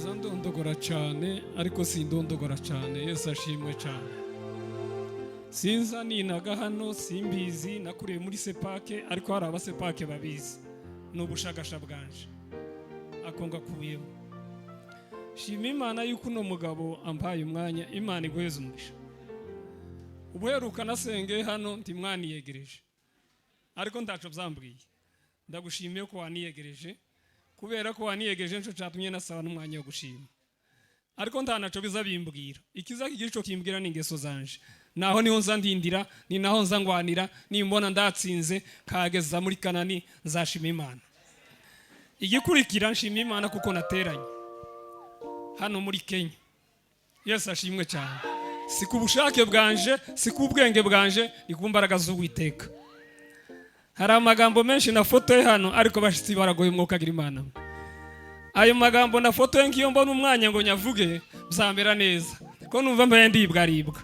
ndondogora cyane ariko sindondogora cyane. Yesu ashimwe cyane. Sinza ninaga hano simbizi nakuriye muri sepake ariko hari abasepake babizi n'ubushagasha bwanje akonga kubiyemo. Shima Imana yuko uno mugabo ampaye umwanya, Imana iguheze umugisha. Ubuheruka nasenge hano ndi mwana yegereje ariko ndaco byambwiye. Ndagushimiye ko waniyegereje kubera ko waniyegereje nco catumye nasaba n'umwanya wo gushima. Ariko ntanaco bizabimbwira. Ikiza kigico kimbwira n'ingeso zanje. Naho niho nza ndindira, ni naho nza ngwanira, nimbona ndatsinze kageza muri Kanani nzashima Imana. Igikurikira nshima Imana kuko nateranye hano muri Kenya. Yesu ashimwe cyane. Sikubushake bwanje, sikubwenge bwanje, ikumbaraga z'Uwiteka. Hari amagambo menshi na foto hano ariko bashitsi baragoye mwuka gira Imana. Ayo magambo na foto nkiyo mbona umwanya ngo nyavuge byambera neza. Ko numva mbaye ndibwaribwa.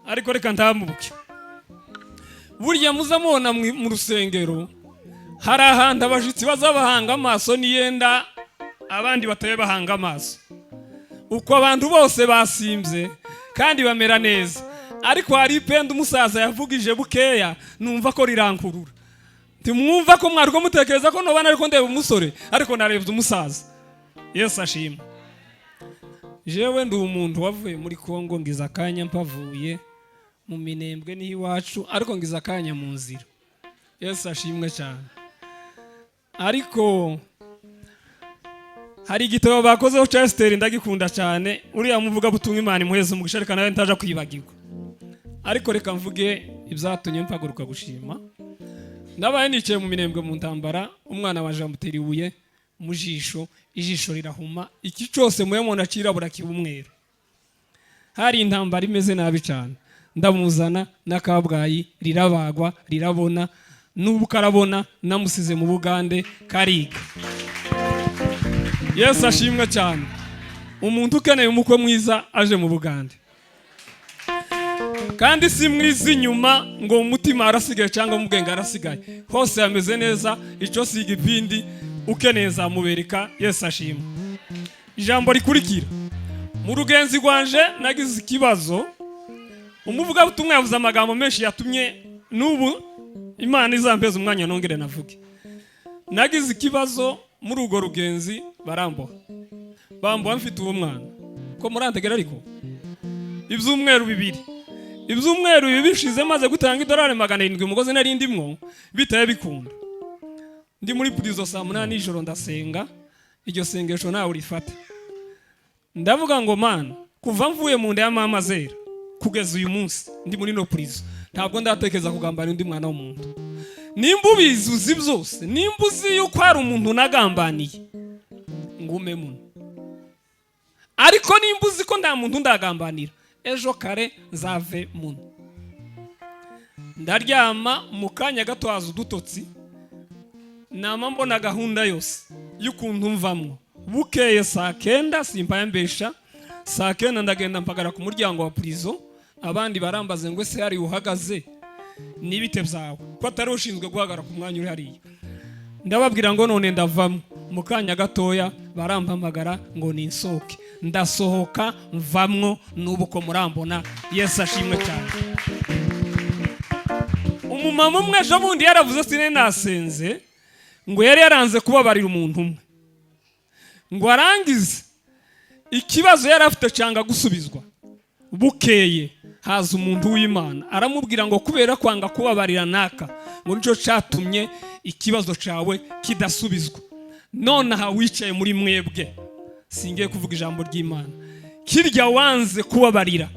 Ariko reka ntamubuke. Burya muzamubona mu rusengero hari ahantu abashitsi bazabahanga amaso niyenda abandi bataye bahanga amaso. Uko abantu bose basimbye kandi bamera neza. Ariko hari ipenda umusaza yavugije bukeya numva ko rirankurura. Timwumva ko mwariko mutekereza ko nobana ariko ndeba umusore ariko narebye umusaza. Yesu ashimwe. Jewe ndi umuntu wavuye muri Kongo ngiza kanya mpavuye mu Minembwe ni iwacu ariko ngiza kanya mu nzira. Yesu ashimwe cyane. Ariko hari igitabo bakozeho Chester ndagikunda cyane, uriya muvuga butumwa Imana imuheze mu gusharika nawe ntaja kwibagirwa. Ariko reka mvuge ibyatumye mpaguruka gushima. Nabaye nicaye mu Minembwe mu ntambara, umwana waje amuteribuye mu jisho, ijisho rirahuma, iki cyose muye mona cirabura kibumwero. Hari intambara imeze nabi cyane. Ndamuzana nakabwayi rirabagwa rirabona n'ubu karabona namusize mu Bugande kariga. Yesu ashimwe cyane. Umuntu ukeneye umukwe mwiza aje mu Bugande. Kandi si mwiza inyuma ngo umutima arasigaye cyangwa umubwenge arasigaye. Hose yameze neza, ico si igipindi ukeneza mubereka. Yesu ashimwe. Ijambo rikurikira. Mu rugenzi rwanje nagize ikibazo. Umuvuga butumwa yavuze amagambo menshi yatumye nubu Imana izampeza umwanya nongere navuge. Nagize ikibazo muri ugo rugenzi barambo. Bambo mfite uwo mwana. Ko murantegera ariko. Ibyumweru bibiri. Ibyumweru bibishize maze gutanga $700 umugozi nari ndimwo bitaye bikunda. Ndi muri prison saa 8 nijoro ndasenga. Iryo sengesho nawe urifata. Ndavuga ngo Mana, kuva mvuye mu nda ya mama zera kugeza uyu munsi ndi muri no prison. Ntabwo ndatekereza kugambana undi mwana w'umuntu. Nimba ubizuzi byose, nimba uzi yuko hari umuntu nagambaniye ngume muno. Ariko nimba uzi ko nta muntu ndagambanira, ejo kare nzave muno. Ndaryama mu kanya gato haza udutotsi. Nama mbona gahunda yose y'ukuntu mvamwo. Bukeye saa 9 simpa mbesha. Saa 9 ndagenda mpagara ku muryango wa prison. Abandi barambaze ngo se hari uhagaze nibite byawe ko atari ushinzwe guhagara ku mwanya uri hariya. Ndababwira ngo none ndavamo. Mu kanya gatoya barampamagara ngo ninsohoke. Ndasohoka mvamwo nubu ko murambona. Yesu ashimwe cyane. Umumama umwe ejo bundi yaravuze sine nasenze ngo yari yaranze kubabarira umuntu umwe ngo arangize ikibazo yari afite cyanga gusubizwa. Bukeye haza umuntu w'Imana aramubwira ngo kubera kwanga kubabarira naka ngo nico catumye ikibazo cawe kidasubizwa. None aha wicaye muri mwebwe singiye kuvuga ijambo ry'Imana. Kirya wanze kubabarira,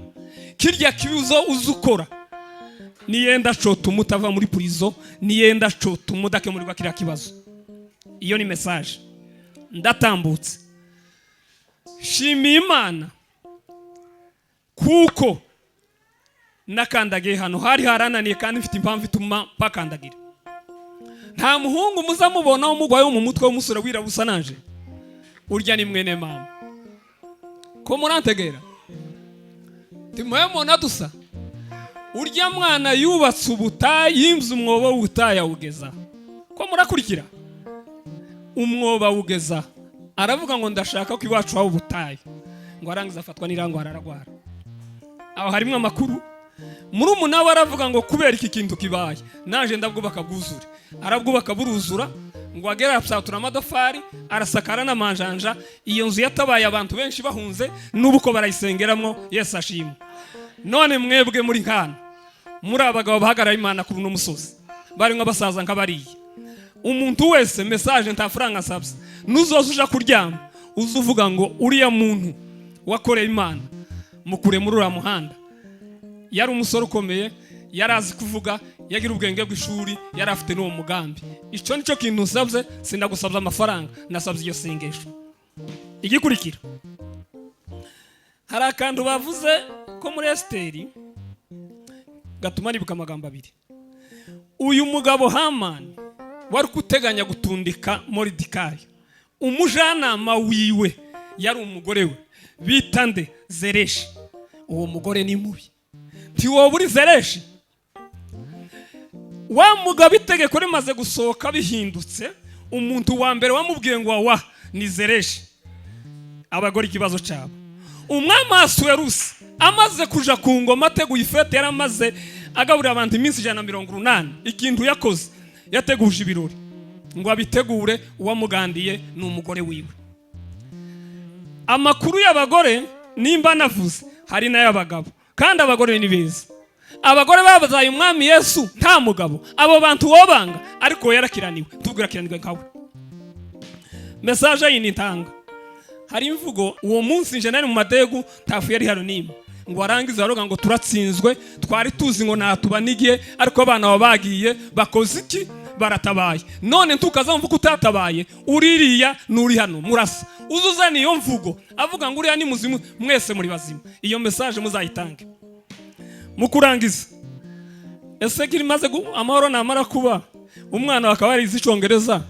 kirya kibuzo uzukora niyenda cota umutava muri prison, niyenda cota umudake muri bakira kibazo. Iyo ni message ndatambutse. Shima Imana kuko nakandagiye hano hari harananiye kandi mfite impamvu ituma pakandagira. Nta muhungu muzamubona umugwaye wo mu mutwe w'umusore wirabusa nanje. Urya ni mwene mama. Ko murantegera? Timoye mona dusa. Urya mwana yubatse ubutayi yimze umwobo w'ubutaya ugeza. Ko murakurikira? Umwoba ugeza. aravuga ngo ndashaka ko iwacu haba ubutayu, ngo arangiza afatwa n'irango araragwara. Aho harimo amakuru. Murumuna we aravuga ngo kubera iki kintu kibaye naje ndabwubaka bwuzure. Arabwubaka buruzura, ngo agera apsatura amadafari, arasakara n'amanjanja. Iyo nzu yatabaye abantu benshi bahunze n'ubu ko barayisengeramo. Yesu ashimwe. None mwebwe muri nkana, muri abagabo bahagarara Imana kuri no musozi, bari nk'abasaza nk'abariye. Umuntu wese message nta franga asabye, nuzoza uja kuryama uzuvuga ngo uriya muntu wakoreye Imana mukure muri ura muhanda. Yari umusore ukomeye, yarazi kuvuga, yagira ubwenge bw'ishuri, yari afite n'uwo mugambi. Ico nico kintu nsabye, sindagusabye amafaranga, nasabye iyo sengesho. Igikurikira, hari akantu bavuze ko muri Esteri gatuma nibuka amagambo abiri. Uyu mugabo Hamani wari kuteganya gutundika Moridekayi, umujanama wiwe yari umugore we bita nde? Zereshi. Uwo mugore ni mubi, ntiwoba uri Zereshi. Wa mugabo itegeko rimaze gusohoka bihindutse, umuntu wa mbere wamubwiye ngo ni Zereshi. Abagore ikibazo cyabo, umwami Ahasuwerusi amaze kuja ku ngoma ateguye ifete, yaramaze agaburira abantu iminsi 180. Ikintu yakoze, yateguje ibirori ngo abitegure, uwamugandiye ni umugore wiwe. Amakuru y'abagore nimba navuze hari n'ay'abagabo, kandi abagore ni beza. Abagore babazaye umwami Yesu nta mugabo, abo bantu wobanga, ariko yarakiraniwe. Tubwirakiranirwe nkawe. Message yini ntanga, hari imvugo uwo munsi nje nari mu madegu tafu yari hano nima, ngo arangiza aroga ngo turatsinzwe, twari tuzi ngo natubanigiye, ariko abana babagiye bakoze iki? Baratabaye. None ntukazamvuga utatabaye, uririya nuri hano murasa. Uzuzana iyo mvugo avuga ngo uriya ni muzimu, mwese muri bazima. Iyo message muzayitange. Mukurangiza, ese kirimaze amahoro namara kuba umwana wakaba yarize Icongereza,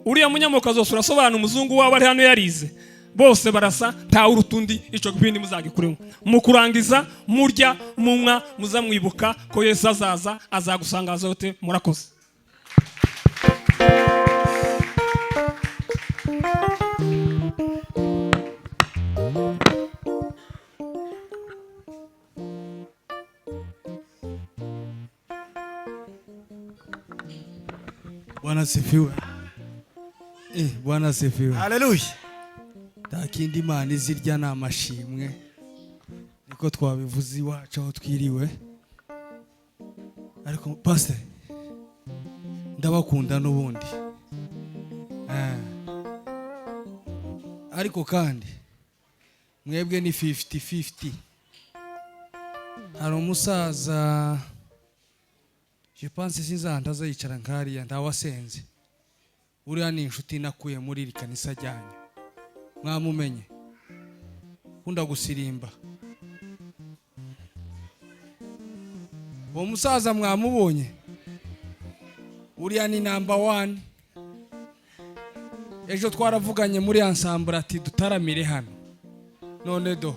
uriya munyamuka azosura sobanura umuzungu wawe ari hano yarize, bose barasa, nta urutundi. Ico kibindi muzagikuremo. Mukurangiza, murya munywa, muzamwibuka ko Yesu azaza azagusangaza hote. Murakoze. Bwana sifiwe. Bwana sifiwe. Haleluya. Takindi Imana izirya n'amashimwe, niko twabivuze iwacu aho twiriwe. Ariko pastor, ndabakunda n'ubundi. Ariko kandi mwebwe ni 50-50. Hari umusaza, je pense sinzanda azayicara nkariya ndawasenze. Uriya ni inshuti nakuye muri iri kanisa ryanyu. Mwamumenye, kunda gusirimba. Uwo musaza mwamubonye, uriya ni number 1. Ejo twaravuganye muri ensemble ati dutaramire hano, none do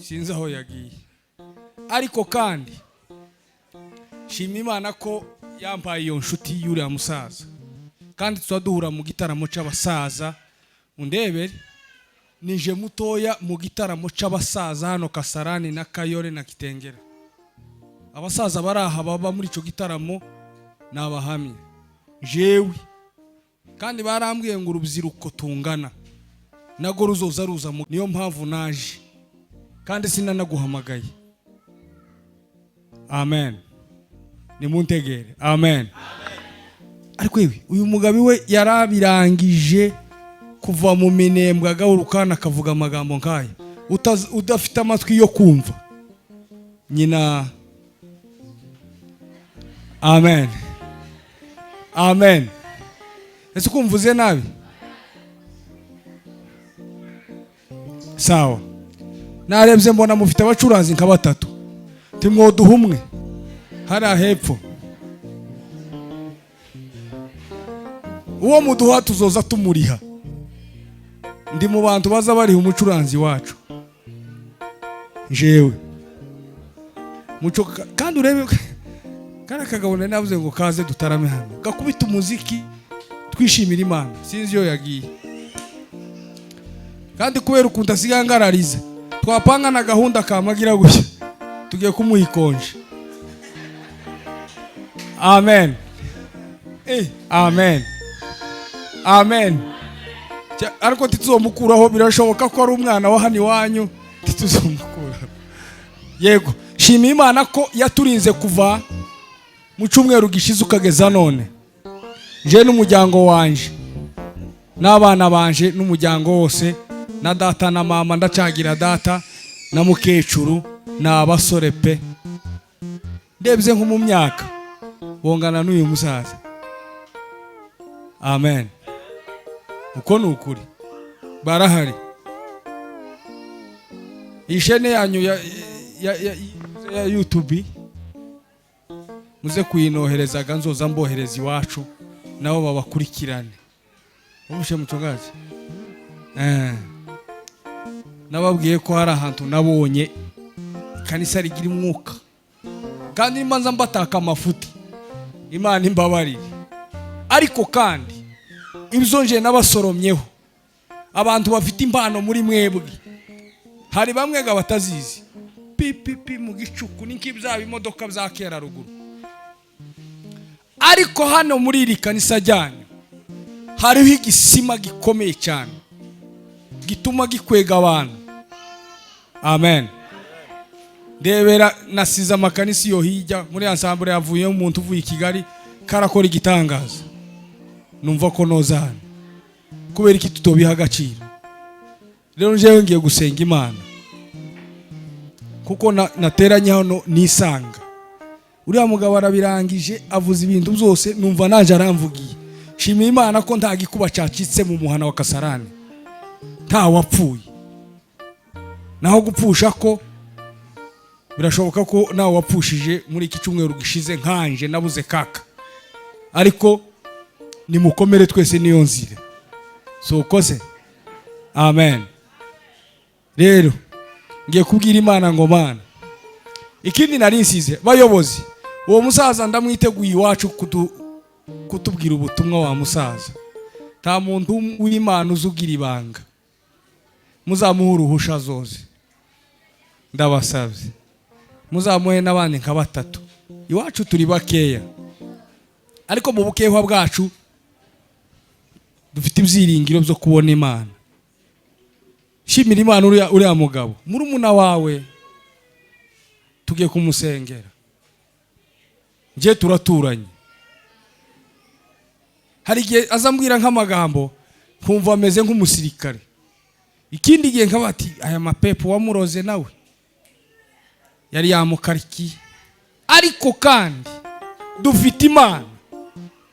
sinzi aho yagiye. Ariko kandi shima Imana ko yampaye iyo nshuti y'uriya musaza, kandi tuzaduhura mu gitaramo c'abasaza. Undebere nije mutoya mu gitaramo c'abasaza hano Kasarani na Kayore na Kitengera. Abasaza baraha baba muri ico gitaramo nabahamye jewe, kandi barambwiye ngo urubyiruko tungana nago ruzoza ruza, niyo mpamvu naje, kandi sinanaguhamagaye. Amen. Nimuntegere. Amen. Ariko uyu mugabi we yarabirangije kuva mu minembwe agahurukana akavuga amagambo nkaya, udafite amatwi yo kumva nyina. Amen. Amen. Ese kumvuze nabi? Sawa. Narebye mbona mufite abacuranzi nka 3. Timwoduha umwe hariya hepfo. Uwo muduha tuzoza tumuriha. Ndi mu bantu baza bariha umucuranzi wacu jewe muco. Kandi urebe kana kagabone navuze ngo kaze dutarame hano, gakubita umuziki twishimira Imana. Sinzi yo yagiye. kandi kubera ukuntu asigaye ngarariza twapanga na gahunda kamagira gushya tugiye kumuhikonje. Amen. Amen. Amen. Ariko tituzomukuraho, birashoboka ko ari umwana wa hano iwanyu, tituzomukuraho. Yego, shima Imana ko yaturinze kuva mu cyumweru gishize ukageza none. Je n'umuryango wanje n'abana banje n'umuryango wose na data na mama, ndacagira data na mukecuru na abasore pe, ndebye nko mu myaka bongana n'uyu musaza. Amen. Uko nukuri barahari. Ishene yanyu ya YouTube muze kuyinoherezaga, nzoza mbohereza iwacu nabo babakurikirane. Umushe mucogaje nababwiye ko hari ahantu nabonye kanisa rigira umwuka, kandi imanza mbataka amafuti, Imana imbabarire. Ariko kandi ibyo nje nabasoromyeho, abantu bafite impano muri mwebwe, hari bamwe ga batazizi pipipi mu gicuku n'ink'ibyaba imodoka bya kera ruguru. Ariko hano muri iri kanisa ryanyu hariho igisima gikomeye cyane gituma gikwega abantu. Amen. Ndebera nasize amakanisi yo hijya muri ensemble yavuye umuntu uvuye i Kigali karakora igitangaza, numva ko nozana kubera iki tutobiha agaciro. Rero njewe ngiye gusenga Imana kuko nateranye hano nisanga uriya mugabo arabirangije avuza ibintu byose, numva naje aramvugiye. Shima Imana ko nta gikuba cyacitse mu muhana wa Kasarani, nta wapfuye. Naho gupfusha ko birashoboka ko nawe wapfushije muri iki cyumweru gishize nkanje nabuze kaka, ariko nimukomere twese niyo nzira sokoze. Amen. Rero ngiye kubwira Imana ngo Mana, ikindi nari nsize bayobozi, uwo musaza ndamwiteguye iwacu kutubwira ubutumwa wa musaza. Nta muntu w'Imana uzugira ibanga, muzamuhe uruhusha zose, ndabasabye muzamuhe n'abandi nka batatu. Iwacu turi bakeya, ariko mu bukeha bwacu dufite ibyiringiro byo kubona Imana. Shimira Imana uriya mugabo murumuna wawe tugiye kumusengera, nje turaturanye. Hari igihe azambwira nk'amagambo nkumva ameze nk'umusirikare, ikindi gihe nkabati aya mapepo wamuroze nawe yari yamukarikiye. Ariko kandi dufite Imana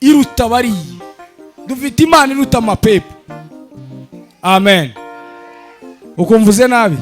iruta bariye, dufite Imana iruta amapepo. Amen. Ukumvuze nabi